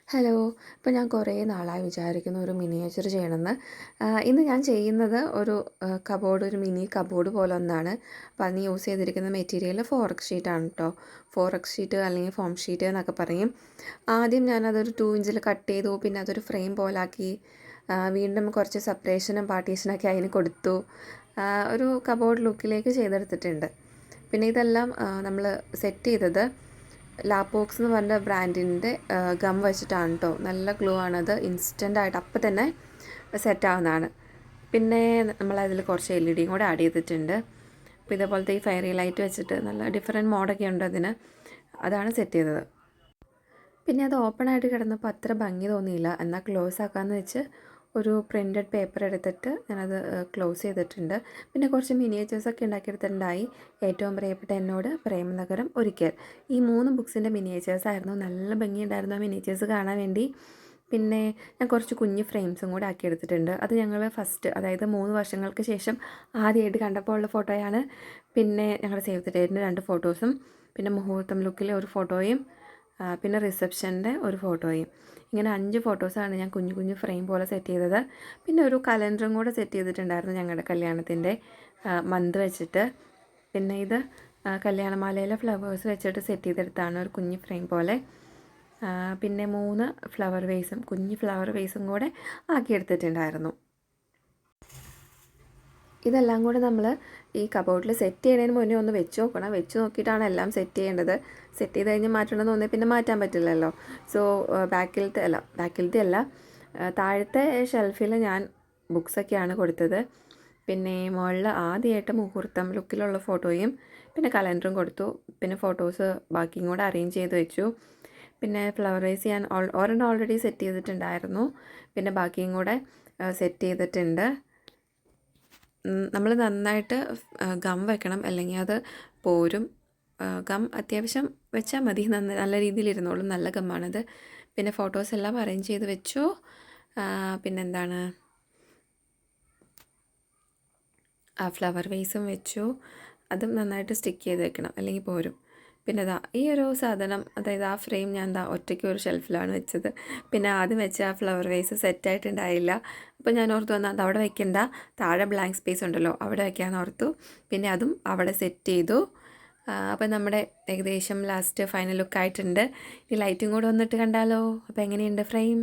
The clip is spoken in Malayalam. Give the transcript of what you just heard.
ഹലോ. ഇപ്പോൾ ഞാൻ കുറേ നാളായി വിചാരിക്കുന്നു ഒരു മിനിയേച്ചർ ചെയ്യണമെന്ന്. ഇന്ന് ഞാൻ ചെയ്യുന്നത് ഒരു ഒരു മിനി കബോർഡ് പോലെ ഒന്നാണ്. അപ്പോൾ അതിന് യൂസ് ചെയ്തിരിക്കുന്ന മെറ്റീരിയൽ ഫോറക്സ് ഷീറ്റാണ് കേട്ടോ. ഫോറക്സ് ഷീറ്റ് അല്ലെങ്കിൽ ഫോം ഷീറ്റ് എന്നൊക്കെ പറയും. ആദ്യം ഞാനതൊരു 2 ഇഞ്ചിൽ കട്ട് ചെയ്തു. പിന്നെ അതൊരു ഫ്രെയിം പോലാക്കി. വീണ്ടും കുറച്ച് സെപ്പറേഷനും പാർട്ടീഷനൊക്കെ അതിന് കൊടുത്തു. ഒരു കബോർഡ് ലുക്കിലേക്ക് ചെയ്തെടുത്തിട്ടുണ്ട്. പിന്നെ ഇതെല്ലാം നമ്മൾ സെറ്റ് ചെയ്തത് ലാപ്പോക്സ് എന്ന് പറഞ്ഞ ബ്രാൻഡിൻ്റെ ഗം വെച്ചിട്ടാണ് കേട്ടോ. നല്ല ഗ്ലൂ ആണത്. ഇൻസ്റ്റൻ്റായിട്ട് അപ്പം തന്നെ സെറ്റ് ആവുന്നതാണ്. പിന്നെ നമ്മളതിൽ കുറച്ച് LED കൂടെ ആഡ് ചെയ്തിട്ടുണ്ട്. അപ്പോൾ ഇതേപോലത്തെ ഈ ഫയറി ലൈറ്റ് വെച്ചിട്ട് നല്ല ഡിഫറെൻറ്റ് മോഡൊക്കെ ഉണ്ട് അതിന്. അതാണ് സെറ്റ് ചെയ്തത്. പിന്നെ അത് ഓപ്പണായിട്ട് കിടന്നപ്പോൾ അത്ര ഭംഗി തോന്നിയില്ല. എന്നാൽ ക്ലോസ് ആക്കാമെന്ന് വെച്ച് ഒരു പ്രിൻറ്റഡ് പേപ്പർ എടുത്തിട്ട് ഞാനത് ക്ലോസ് ചെയ്തിട്ടുണ്ട്. പിന്നെ കുറച്ച് മിനിയേച്ചേഴ്സൊക്കെ ഉണ്ടാക്കിയെടുത്തിട്ടുണ്ടായി. ഏറ്റവും പ്രിയപ്പെട്ട എന്നോട്, പ്രേമനഗരം, ഒരിക്കൽ. ഈ 3 ബുക്സിൻ്റെ മിനിയേച്ചേഴ്സ് ആയിരുന്നു. നല്ല ഭംഗിയുണ്ടായിരുന്നു ആ മിനിയേച്ചേഴ്സ് കാണാൻ വേണ്ടി. പിന്നെ ഞാൻ കുറച്ച് കുഞ്ഞ് ഫ്രെയിംസും കൂടെ ആക്കിയെടുത്തിട്ടുണ്ട്. അത് ഞങ്ങൾ ഫസ്റ്റ്, അതായത് 3 വർഷങ്ങൾക്ക് ശേഷം ആദ്യമായിട്ട് കണ്ടപ്പോൾ ഉള്ള ഫോട്ടോയാണ്. പിന്നെ ഞങ്ങളുടെ സേവ് ദ ഡേറ്റിൻ്റെ 2 ഫോട്ടോസും, പിന്നെ മുഹൂർത്തം ലുക്കിലെ ഒരു ഫോട്ടോയും, പിന്നെ റിസപ്ഷൻ്റെ ഒരു ഫോട്ടോയും. ഇങ്ങനെ 5 ഫോട്ടോസാണ് ഞാൻ കുഞ്ഞു കുഞ്ഞു ഫ്രെയിം പോലെ സെറ്റ് ചെയ്തത്. പിന്നെ ഒരു കലണ്ടറും കൂടെ സെറ്റ് ചെയ്തിട്ടുണ്ടായിരുന്നു ഞങ്ങളുടെ കല്യാണത്തിൻ്റെ മന്ത് വെച്ചിട്ട്. പിന്നെ ഇത് കല്യാണമാലയിലെ ഫ്ലവേഴ്സ് വെച്ചിട്ട് സെറ്റ് ചെയ്തെടുത്താണ് ഒരു കുഞ്ഞു ഫ്രെയിം പോലെ. പിന്നെ 3 ഫ്ലവർ വേസും, കുഞ്ഞു ഫ്ലവർ വേസും കൂടെ ആക്കിയെടുത്തിട്ടുണ്ടായിരുന്നു. ഇതെല്ലാം കൂടെ നമ്മൾ ഈ കബോർഡിൽ സെറ്റ് ചെയ്യുന്നതിന് മുന്നേ ഒന്ന് വെച്ച് നോക്കണം. വെച്ച് നോക്കിയിട്ടാണ് എല്ലാം സെറ്റ് ചെയ്യേണ്ടത്. സെറ്റ് ചെയ്ത് കഴിഞ്ഞ് മാറ്റണമെന്ന് തോന്നി പിന്നെ മാറ്റാൻ പറ്റില്ലല്ലോ. സോ ബാക്കിലത്തെ അല്ല താഴത്തെ ഷെൽഫിൽ ഞാൻ ബുക്സൊക്കെയാണ് കൊടുത്തത്. പിന്നെ മുകളിൽ ആദ്യമായിട്ട് മുഹൂർത്തം ലുക്കിലുള്ള ഫോട്ടോയും പിന്നെ കലണ്ടറും കൊടുത്തു. പിന്നെ ഫോട്ടോസ് ബാക്കിയും കൂടെ അറേഞ്ച് ചെയ്ത് വെച്ചു. പിന്നെ ഫ്ലവർ വേസ് ഞാൻ ഒരെണ്ണം ഓൾറെഡി സെറ്റ് ചെയ്തിട്ടുണ്ടായിരുന്നു. പിന്നെ ബാക്കിയും കൂടെ സെറ്റ് ചെയ്തിട്ടുണ്ട്. നമ്മൾ നന്നായിട്ട് ഗം വെക്കണം, അല്ലെങ്കിൽ അത് പോരും. ഗം അത്യാവശ്യം വെച്ചാൽ മതി. നല്ല രീതിയിൽ ഇരുന്നോളും. നല്ല ഗമ്മാണത്. പിന്നെ ഫോട്ടോസ് എല്ലാം അറേഞ്ച് ചെയ്ത് വെച്ചു. പിന്നെന്താണ്, ഫ്ലവർ വേസും വെച്ചു. അതും നന്നായിട്ട് സ്റ്റിക്ക് ചെയ്ത് വെക്കണം, അല്ലെങ്കിൽ പോരും. പിന്നെ ഈ ഒരു സാധനം, അതായത് ആ ഫ്രെയിം ഞാൻ ഒറ്റയ്ക്ക് ഒരു ഷെൽഫിലാണ് വെച്ചത്. പിന്നെ ആദ്യം വെച്ച ആ ഫ്ലവർ വേസ് സെറ്റായിട്ടുണ്ടായില്ല. അപ്പോൾ ഞാൻ ഓർത്തു വന്നാൽ അത് അവിടെ വെക്കണ്ട, താഴെ ബ്ലാങ്ക് സ്പേസ് ഉണ്ടല്ലോ അവിടെ വെക്കാമെന്ന് ഓർത്തു. പിന്നെ അതും അവിടെ സെറ്റ് ചെയ്തു. അപ്പോൾ നമ്മുടെ ഏകദേശം ലാസ്റ്റ് ഫൈനൽ ലുക്ക് ആയിട്ടുണ്ട്. ഈ ലൈറ്റും കൂടെ വന്നിട്ട് കണ്ടാലോ. അപ്പോൾ എങ്ങനെയുണ്ട് ഫ്രെയിം?